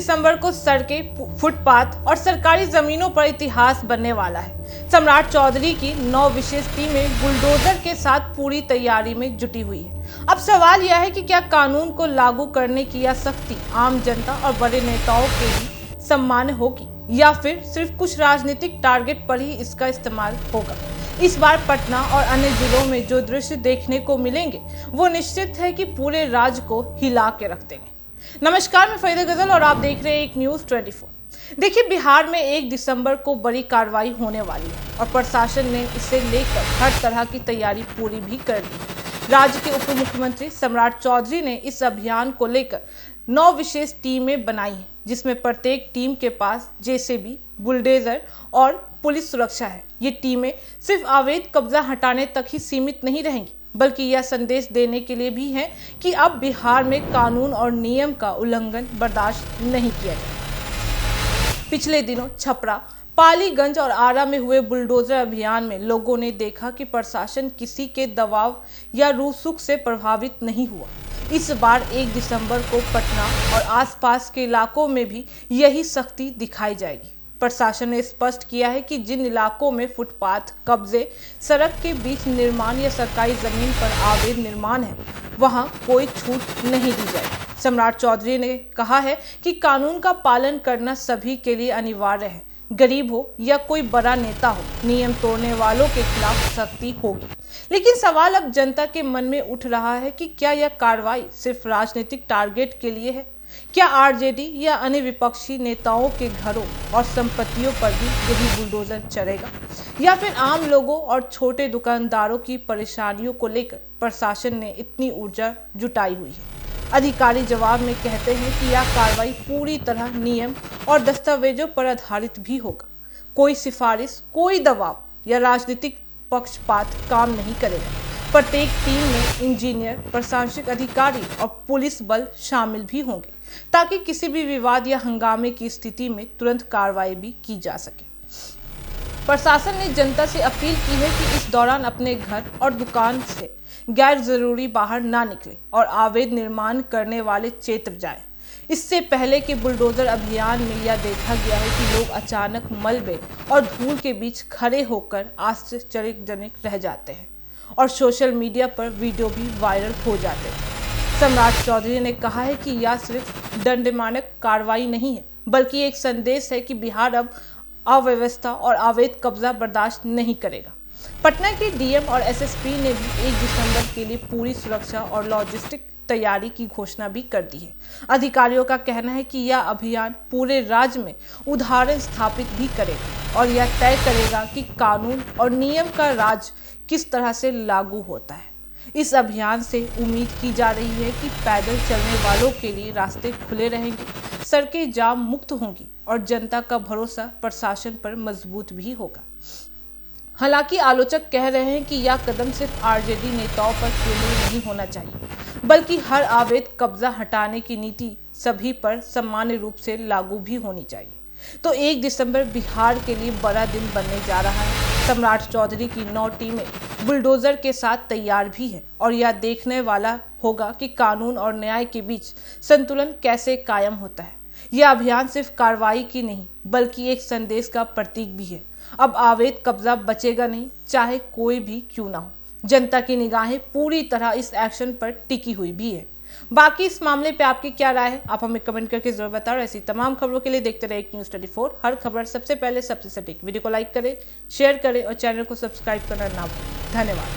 दिसंबर को सड़कें, फुटपाथ और सरकारी जमीनों पर इतिहास बनने वाला है। सम्राट चौधरी की 9 विशेष टीमें बुलडोजर के साथ पूरी तैयारी में जुटी हुई है। अब सवाल यह है कि क्या कानून को लागू करने की यह सख्ती आम जनता और बड़े नेताओं के ही सम्मान होगी या फिर सिर्फ कुछ राजनीतिक टारगेट पर ही इसका इस्तेमाल होगा। इस बार पटना और अन्य जिलों में जो दृश्य देखने को मिलेंगे वो निश्चित है कि पूरे राज्य को हिला के रख देंगे। नमस्कार, मैं फरीदा गजल और आप देख रहे हैं एक न्यूज़ 24। देखिए, बिहार में 1 दिसंबर को बड़ी कार्रवाई होने वाली है और प्रशासन ने इसे लेकर हर तरह की तैयारी पूरी भी कर ली है। राज्य के उप मुख्यमंत्री सम्राट चौधरी ने इस अभियान को लेकर 9 विशेष टीमें बनाई हैं, जिसमें प्रत्येक टीम के पास जेसीबी, बुलडोजर और पुलिस सुरक्षा है। ये टीमें सिर्फ अवैध कब्जा हटाने तक ही सीमित नहीं रहेंगी, बल्कि यह संदेश देने के लिए भी है कि अब बिहार में कानून और नियम का उल्लंघन बर्दाश्त नहीं किया जाएगा। पिछले दिनों छपरा, पालीगंज और आरा में हुए बुलडोजर अभियान में लोगों ने देखा कि प्रशासन किसी के दबाव या रूसुक से प्रभावित नहीं हुआ। इस बार 1 दिसंबर को पटना और आसपास के इलाकों में भी यही सख्ती दिखाई जाएगी। प्रशासन ने स्पष्ट किया है कि जिन इलाकों में फुटपाथ, कब्जे, सड़क के बीच निर्माण या सरकारी जमीन पर अवैध निर्माण है, वहां कोई छूट नहीं दी जाएगी। सम्राट चौधरी ने कहा है कि कानून का पालन करना सभी के लिए अनिवार्य है। गरीब हो या कोई बड़ा नेता हो, नियम तोड़ने वालों के खिलाफ सख्ती होगी। लेकिन सवाल अब जनता के मन में उठ रहा है कि क्या यह कार्रवाई सिर्फ राजनीतिक टारगेट के लिए है? क्या आरजेडी या अन्य विपक्षी नेताओं के घरों और संपत्तियों पर भी यही बुलडोजर चलेगा, या फिर आम लोगों और छोटे दुकानदारों की परेशानियों को लेकर प्रशासन ने इतनी ऊर्जा जुटाई हुई है? अधिकारी जवाब में कहते हैं कि यह कार्रवाई पूरी तरह नियम और दस्तावेजों पर आधारित भी होगा। कोई सिफारिश, कोई दबाव या राजनीतिक पक्षपात काम नहीं करेगा। प्रत्येक टीम में इंजीनियर, प्रशासनिक अधिकारी और पुलिस बल शामिल भी होंगे, ताकि किसी भी विवाद या हंगामे की स्थिति में तुरंत कार्रवाई भी की जा सके। प्रशासन ने जनता से अपील की है कि इस दौरान अपने घर और दुकान से गैर जरूरी बाहर ना निकले और अवैध निर्माण करने वाले क्षेत्र जाएं। इससे पहले के बुलडोजर अभियान में यह देखा गया है कि लोग अचानक मलबे और धूल के बीच खड़े होकर आश्चर्यजनक रह जाते हैं और सोशल मीडिया पर वीडियो भी वायरल हो जाते हैं। सम्राट चौधरी ने कहा है कि यह सिर्फ दंडमानक कार्रवाई नहीं है, बल्कि एक संदेश है कि बिहार अब अव्यवस्था और अवैध कब्जा बर्दाश्त नहीं करेगा। पटना के डीएम और एसएसपी ने भी 1 दिसंबर के लिए पूरी सुरक्षा और लॉजिस्टिक तैयारी की घोषणा भी कर दी है। अधिकारियों का कहना है कि यह अभियान पूरे राज्य में उदाहरण स्थापित भी करेगा और यह तय करेगा कि कानून और नियम का राज किस तरह से लागू होता है। इस अभियान से उम्मीद की जा रही है कि पैदल चलने वालों के लिए रास्ते खुले रहेंगे, सड़कें जाम मुक्त होंगी और जनता का भरोसा प्रशासन पर मजबूत भी होगा। हालांकि आलोचक कह रहे हैं कि यह कदम सिर्फ आरजेडी नेताओं पर केंद्रित नहीं होना चाहिए, बल्कि हर अवैध कब्जा हटाने की नीति सभी पर सामान्य रूप से लागू भी होनी चाहिए। तो 1 दिसंबर बिहार के लिए बड़ा दिन बनने जा रहा है। सम्राट चौधरी की 9 टीमें बुलडोजर के साथ तैयार भी हैं और यह देखने वाला होगा कि कानून और न्याय के बीच संतुलन कैसे कायम होता है। यह अभियान सिर्फ कार्रवाई की नहीं, बल्कि एक संदेश का प्रतीक भी है। अब अवैध कब्जा बचेगा नहीं, चाहे कोई भी क्यों ना हो। जनता की निगाहें पूरी तरह इस एक्शन पर टिकी हुई भी है। बाकी इस मामले पे आपकी क्या राय है, आप हमें कमेंट करके जरूर बताओ। ऐसी तमाम खबरों के लिए देखते रहे एक न्यूज़ 24। हर खबर सबसे पहले, सबसे सटीक। वीडियो को लाइक करें, शेयर करें और चैनल को सब्सक्राइब करना ना भूलें। धन्यवाद।